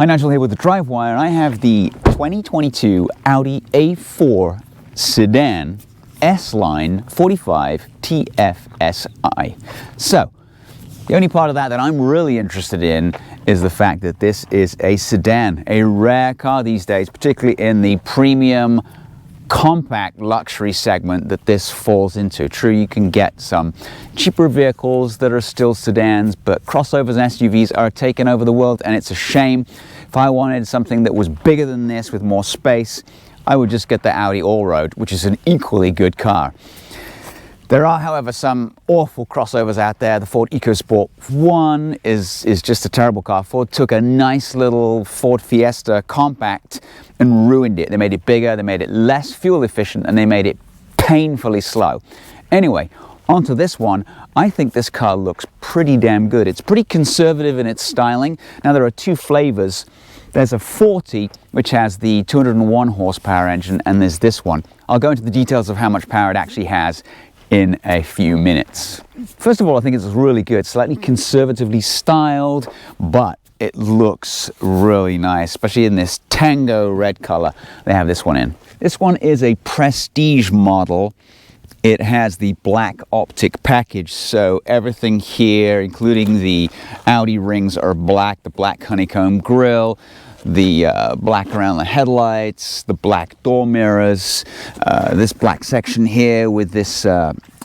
Hi, Nigel here with the Drivewire, and I have the 2022 Audi A4 Sedan S-Line 45 TFSI. So, the only part of that I'm really interested in is the fact that this is a sedan, a rare car these days, particularly in the premium compact luxury segment that this falls into. True, you can get some cheaper vehicles that are still sedans, but crossovers and SUVs are taking over the world, and it's a shame. If I wanted something that was bigger than this with more space, I would just get the Audi Allroad, which is an equally good car. There are, however, some awful crossovers out there. The Ford EcoSport 1 is just a terrible car. Ford took a nice little Ford Fiesta compact and ruined it. They made it bigger, they made it less fuel efficient, and they made it painfully slow. Anyway, onto this one. I think this car looks pretty damn good. It's pretty conservative in its styling. Now, there are two flavors. There's a 40, which has the 201 horsepower engine, and there's this one. I'll go into the details of how much power it actually has in a few minutes. First of all, I think it's really good, slightly conservatively styled, but it looks really nice, especially in this Tango Red color they have this one in. This one is a prestige model. It has the black optic package, so everything here, including the Audi rings, are black, the black honeycomb grille, the black around the headlights, the black door mirrors, this black section here with this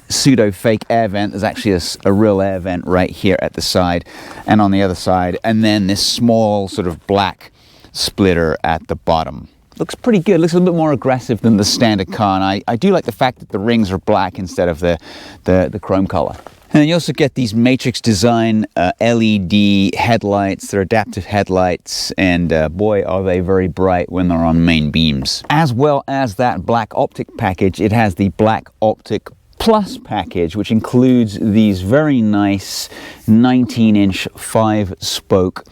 pseudo fake air vent. There's actually a real air vent right here at the side and on the other side, and then this small sort of black splitter at the bottom. Looks pretty good. Looks a little bit more aggressive than the standard car, and I do like the fact that the rings are black instead of the chrome color. And then you also get these matrix design LED headlights. They're adaptive headlights, and boy, are they very bright when they're on main beams. As well as that black optic package, it has the black optic plus package, which includes these very nice 19-inch 5-spoke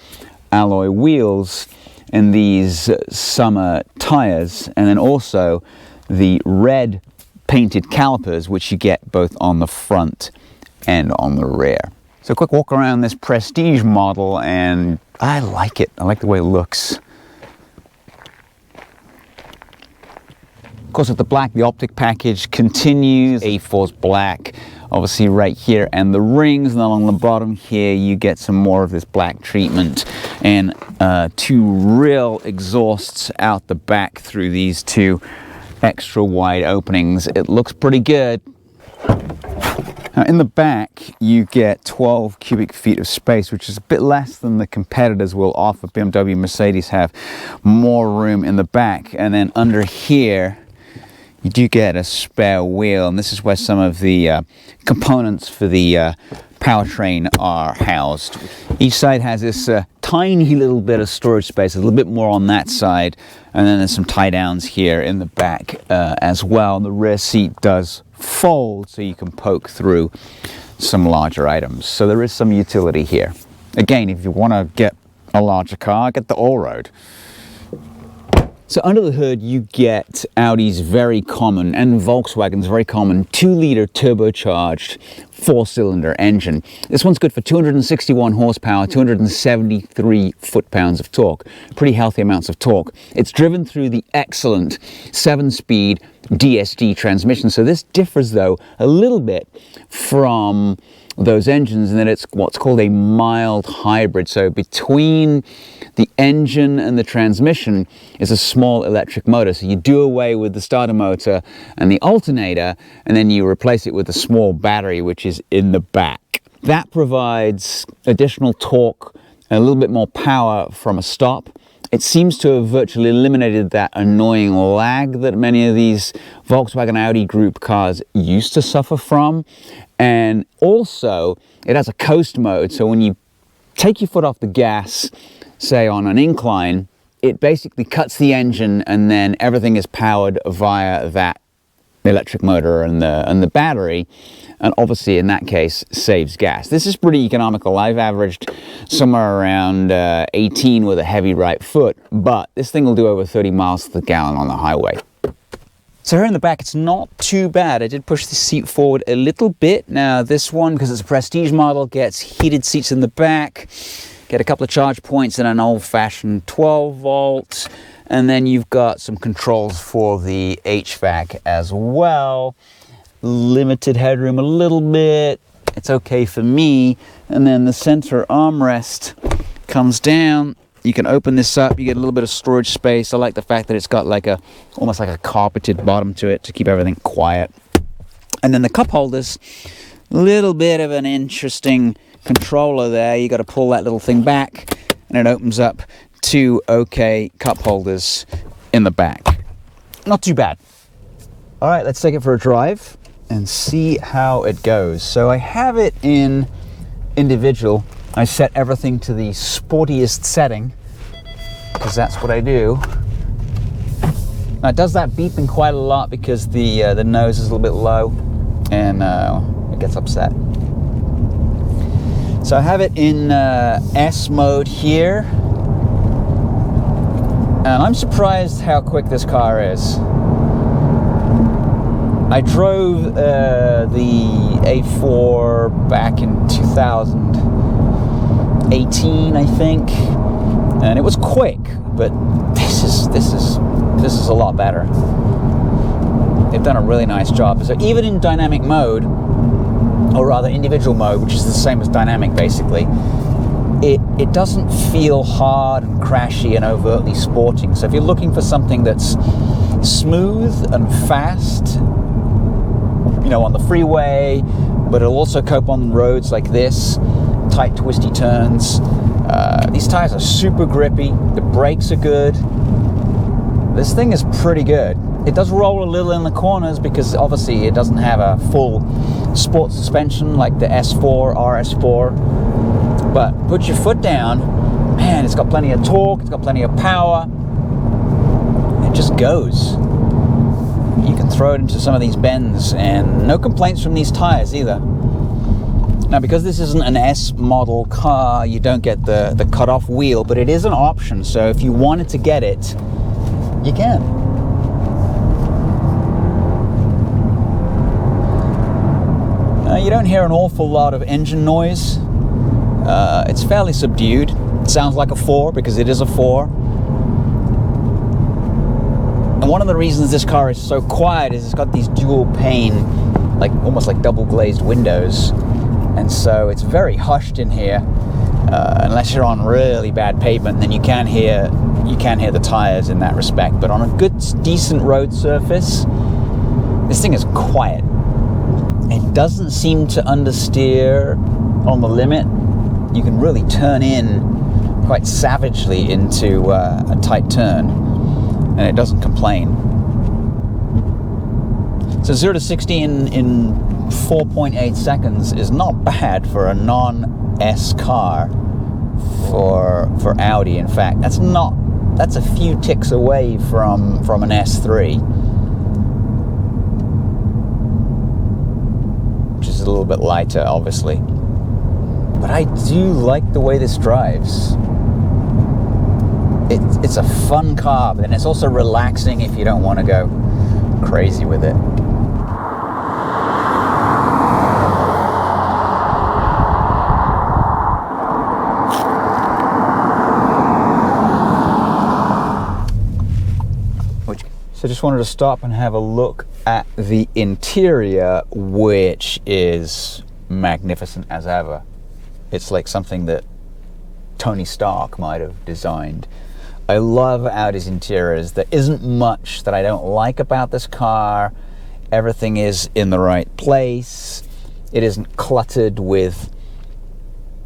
alloy wheels and these summer tires, and then also the red painted calipers, which you get both on the front and on the rear. So a quick walk around this prestige model, and I like it. I like the way it looks. Of course, with the black, the optic package continues. A4's black, obviously right here, and the rings, and then along the bottom here you get some more of this black treatment, and two real exhausts out the back through these two extra wide openings. It looks pretty good. Now, in the back, you get 12 cubic feet of space, which is a bit less than the competitors will offer. BMW and Mercedes have more room in the back. And then under here, you do get a spare wheel, and this is where some of the components for the powertrain are housed. Each side has this tiny little bit of storage space, a little bit more on that side, and then there's some tie downs here in the back as well. The rear seat does fold, so you can poke through some larger items. So there is some utility here. Again, if you want to get a larger car, get the Allroad. So under the hood, you get Audi's very common, and Volkswagen's very common, 2-liter turbocharged 4-cylinder engine. This one's good for 261 horsepower, 273 foot-pounds of torque. Pretty healthy amounts of torque. It's driven through the excellent 7-speed DSG transmission. So this differs, though, a little bit from those engines in that it's what's called a mild hybrid. So between the engine and the transmission is a small electric motor. So you do away with the starter motor and the alternator, and then you replace it with a small battery, which is in the back. That provides additional torque and a little bit more power from a stop. It seems to have virtually eliminated that annoying lag that many of these Volkswagen Audi group cars used to suffer from. And also, it has a coast mode, so when you take your foot off the gas, say on an incline, it basically cuts the engine, and then everything is powered via that electric motor and the battery, and obviously in that case saves gas. This is pretty economical. I've averaged somewhere around 18 with a heavy right foot, but this thing will do over 30 miles to the gallon on the highway. So here in the back, it's not too bad. I did push the seat forward a little bit. Now this one, because it's a prestige model, gets heated seats in the back. get a couple of charge points and an old-fashioned 12 volts, and then you've got some controls for the HVAC as well. Limited headroom a little bit, it's okay for me. And then the center armrest comes down. You can open this up, you get a little bit of storage space. I like the fact that it's got like almost like a carpeted bottom to it to keep everything quiet. And then the cup holders, a little bit of an interesting controller there. You got to pull that little thing back and it opens up 2 OK cup holders in the back. Not too bad. All right, let's take it for a drive and see how it goes. So I have it in individual. I set everything to the sportiest setting because that's what I do. Now it does that beeping quite a lot because the nose is a little bit low and it gets upset. So I have it in S mode here, and I'm surprised how quick this car is. I drove the A4 back in 2018, I think, and it was quick, but this is a lot better. They've done a really nice job. So even in dynamic mode, or rather individual mode, which is the same as dynamic basically, it doesn't feel hard and crashy and overtly sporting. So if you're looking for something that's smooth and fast, you know, on the freeway, but it'll also cope on roads like this, tight twisty turns. These tires are super grippy, the brakes are good. This thing is pretty good. It does roll a little in the corners because obviously it doesn't have a full sport suspension like the S4, RS4. But put your foot down, man, it's got plenty of torque, it's got plenty of power. It just goes. You can throw it into some of these bends and no complaints from these tires either. Now, because this isn't an S model car, you don't get the cut-off wheel, but it is an option. So if you wanted to get it, you can. You don't hear an awful lot of engine noise. It's fairly subdued. It sounds like a 4 because it is a 4. And one of the reasons this car is so quiet is it's got these dual pane, like almost like double glazed windows. And so it's very hushed in here, unless you're on really bad pavement, then you can hear the tires in that respect. But on a good, decent road surface, this thing is quiet. It doesn't seem to understeer on the limit. You can really turn in quite savagely into a tight turn, and it doesn't complain. So 0 to 60 in 4.8 seconds is not bad for a non-S car for Audi. In fact, that's a few ticks away from an S3, which is a little bit lighter, obviously. But I do like the way this drives. It's a fun car, but then it's also relaxing if you don't want to go crazy with it. So just wanted to stop and have a look at the interior, which is magnificent as ever. It's like something that Tony Stark might have designed. I love Audi's interiors. There isn't much that I don't like about this car. Everything is in the right place. It isn't cluttered with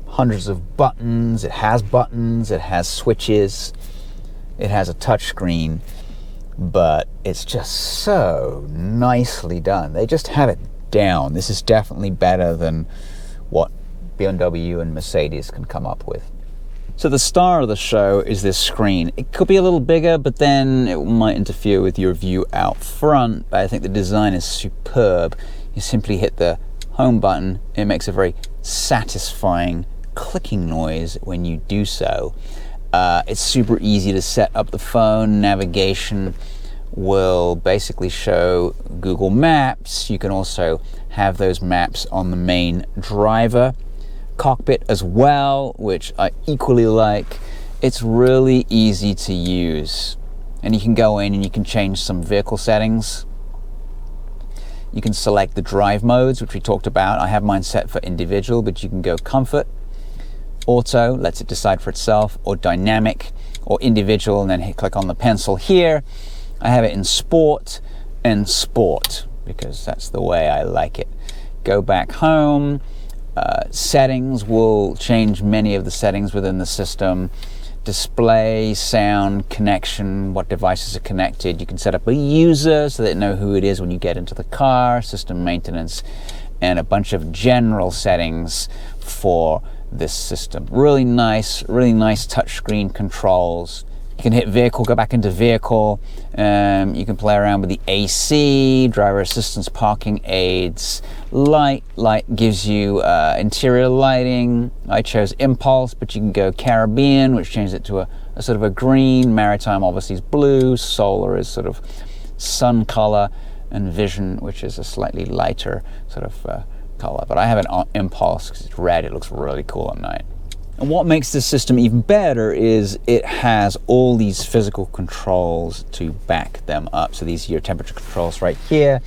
hundreds of buttons. It has switches, it has a touchscreen. But it's just so nicely done. They just have it down. This is definitely better than what BMW and Mercedes can come up with. So the star of the show is this screen. It could be a little bigger, but then it might interfere with your view out front. But I think the design is superb. You simply hit the home button. It makes a very satisfying clicking noise when you do so. It's super easy to set up the phone. Navigation will basically show Google Maps. You can also have those maps on the main driver cockpit as well, which I equally like. It's really easy to use, and you can go in and you can change some vehicle settings. You can select the drive modes, which we talked about. I have mine set for individual, but you can go comfort, auto, lets it decide for itself, or dynamic, or individual, and then click on the pencil here. I have it in sport and sport, because that's the way I like it. Go back home. Settings will change many of the settings within the system. Display, sound, connection, what devices are connected. You can set up a user so that they know who it is when you get into the car, system maintenance, and a bunch of general settings for this system. Really nice touchscreen controls. You can hit vehicle, go back into vehicle. You can play around with the AC, driver assistance, parking aids. Light gives you interior lighting. I chose impulse, but you can go Caribbean, which changes it to a sort of a green. Maritime obviously is blue. Solar is sort of sun color, and vision, which is a slightly lighter sort of color. But I have an impulse because it's red. It looks really cool at night. And what makes this system even better is it has all these physical controls to back them up. So these are your temperature controls right here.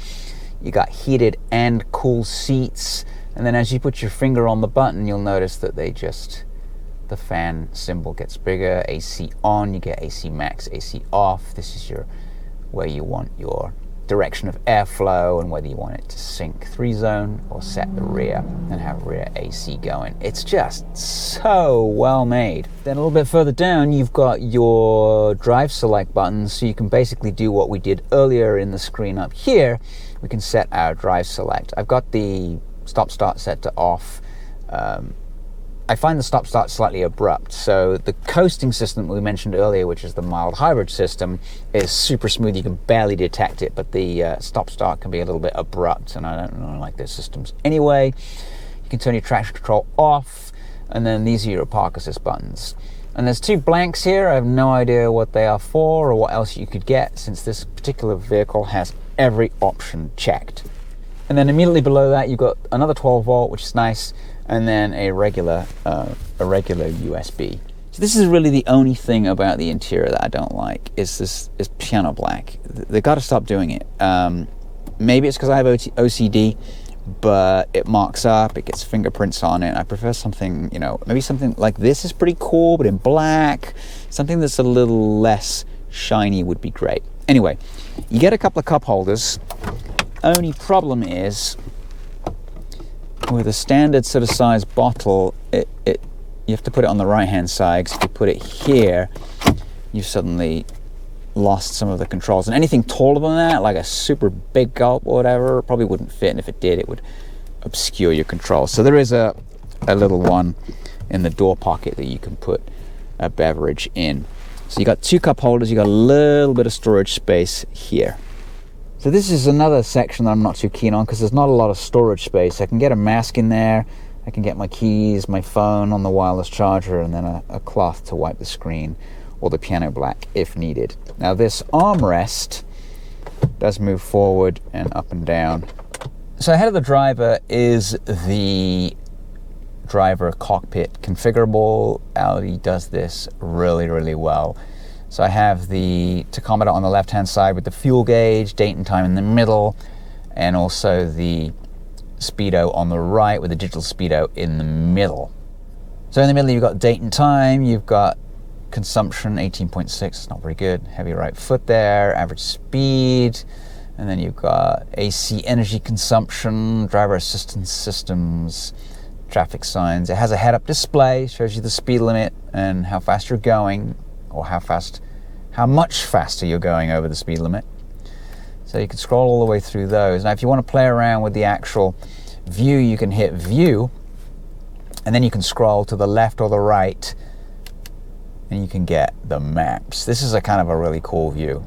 You got heated and cool seats. And then as you put your finger on the button, you'll notice that the fan symbol gets bigger. AC on, you get AC max, AC off. This is where you want your direction of airflow and whether you want it to sync 3-zone or set the rear and have rear AC going. It's just so well made. Then a little bit further down, you've got your drive select buttons, so you can basically do what we did earlier in the screen up here. We can set our drive select. I've got the stop start set to off. I find the stop start slightly abrupt, so the coasting system we mentioned earlier, which is the mild hybrid system, is super smooth. You can barely detect it, but the stop start can be a little bit abrupt, and I don't really like those systems anyway. You can turn your traction control off, and then these are your park assist buttons. And there's 2 blanks here. I have no idea what they are for or what else you could get, since this particular vehicle has every option checked. And then immediately below that, you've got another 12 volt, which is nice, and then a regular USB. So this is really the only thing about the interior that I don't like, is piano black. They got to stop doing it. Maybe it's because I have OCD, but it marks up, it gets fingerprints on it. I prefer something, maybe something like this is pretty cool, but in black. Something that's a little less shiny would be great. Anyway, you get a couple of cup holders. Only problem is, with a standard sort of size bottle, you have to put it on the right hand side, because if you put it here, you've suddenly lost some of the controls. And anything taller than that, like a super big gulp or whatever, probably wouldn't fit, and if it did, it would obscure your controls. So there is a little one in the door pocket that you can put a beverage in. So you got 2 cup holders, you got a little bit of storage space here. So this is another section that I'm not too keen on, because there's not a lot of storage space. I can get a mask in there, I can get my keys, my phone on the wireless charger, and then a cloth to wipe the screen, or the piano black if needed. Now this armrest does move forward and up and down. So ahead of the driver is the driver cockpit configurable. Audi does this really, really well. So I have the tachometer on the left-hand side with the fuel gauge, date and time in the middle, and also the speedo on the right with the digital speedo in the middle. So in the middle, you've got date and time, you've got consumption, 18.6, it's not very good. Heavy right foot there, average speed, and then you've got AC energy consumption, driver assistance systems, traffic signs. It has a head-up display, shows you the speed limit and how fast you're going, or how much faster you're going over the speed limit. So you can scroll all the way through those. Now if you want to play around with the actual view, you can hit view, and then you can scroll to the left or the right, and you can get the maps. This is a kind of a really cool view.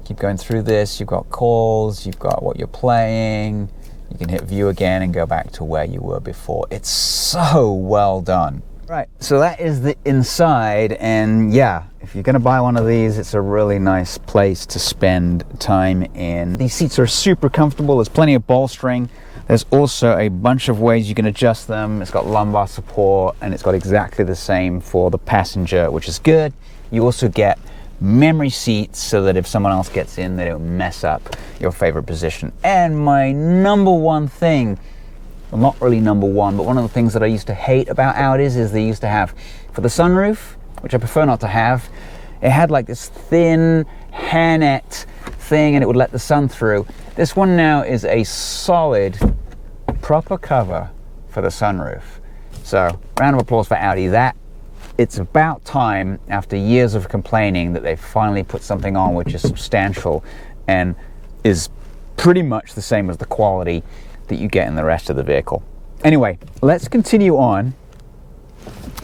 Keep going through this, you've got calls, you've got what you're playing, you can hit view again and go back to where you were before. It's so well done. Right, so that is the inside, and yeah, if you're gonna buy one of these, it's a really nice place to spend time in. These seats are super comfortable, there's plenty of bolstering. There's also a bunch of ways you can adjust them. It's got lumbar support, and it's got exactly the same for the passenger, which is good. You also get memory seats so that if someone else gets in, they don't mess up your favorite position. And my number one thing, well, not really number one, but one of the things that I used to hate about Audis is they used to have, for the sunroof, which I prefer not to have, it had like this thin hairnet thing and it would let the sun through. This one now is a solid, proper cover for the sunroof. So, round of applause for Audi. It's about time, after years of complaining, that they finally put something on which is substantial and is pretty much the same as the quality that you get in the rest of the vehicle. Anyway, let's continue on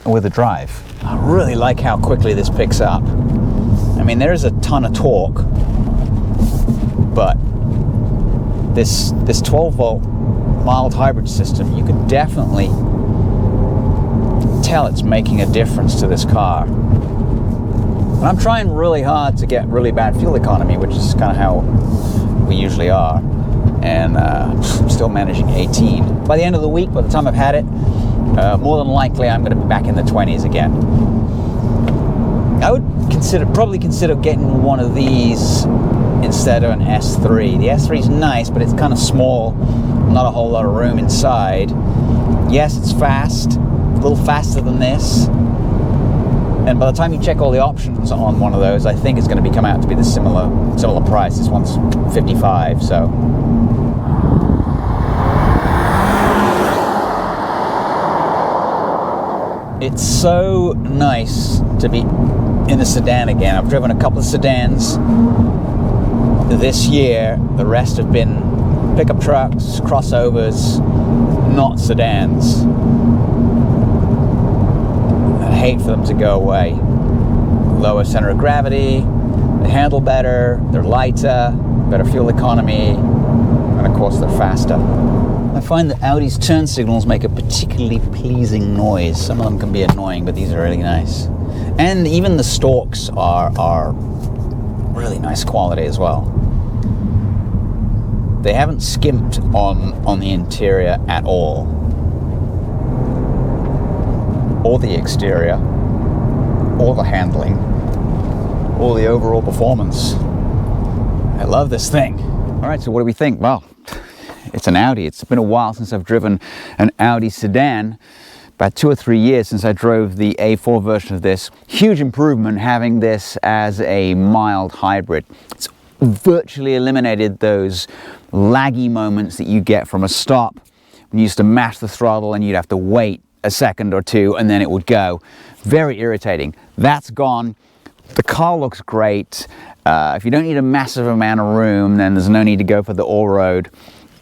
with the drive. I really like how quickly this picks up. I mean, there is a ton of torque, but this 12 volt mild hybrid system, you can definitely tell it's making a difference to this car. And I'm trying really hard to get really bad fuel economy, which is kind of how we usually are, and I'm still managing 18. By the end of the week, by the time I've had it, more than likely I'm going to be back in the 20s again. I would probably consider getting one of these instead of an S3. The S3 is nice, but it's kind of small, not a whole lot of room inside. Yes, it's fast, a little faster than this, and by the time you check all the options on one of those, I think it's going to come out to be the similar price. This one's 55, so. It's so nice to be in a sedan again. I've driven a couple of sedans this year. The rest have been pickup trucks, crossovers, not sedans. I hate for them to go away. Lower center of gravity, they handle better, they're lighter, better fuel economy, and of course they're faster. I find that Audi's turn signals make a particularly pleasing noise. Some of them can be annoying, but these are really nice. And even the stalks are really nice quality as well. They haven't skimped on the interior at all, or the exterior, or the handling, or the overall performance. I love this thing. All right, so what do we think? Well, it's an Audi. It's been a while since I've driven an Audi sedan. About 2 or 3 years since I drove the A4 version of this. Huge improvement having this as a mild hybrid. It's virtually eliminated those laggy moments that you get from a stop when you used to mash the throttle and you'd have to wait a second or two and then it would go. Very irritating. That's gone. The car looks great. If you don't need a massive amount of room, then there's no need to go for the all-road.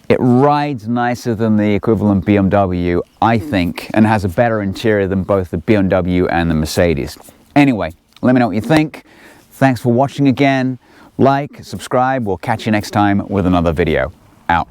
It rides nicer than the equivalent BMW, I think, and has a better interior than both the BMW and the Mercedes. Anyway, let me know what you think. Thanks for watching again. Like, subscribe. We'll catch you next time with another video. Out.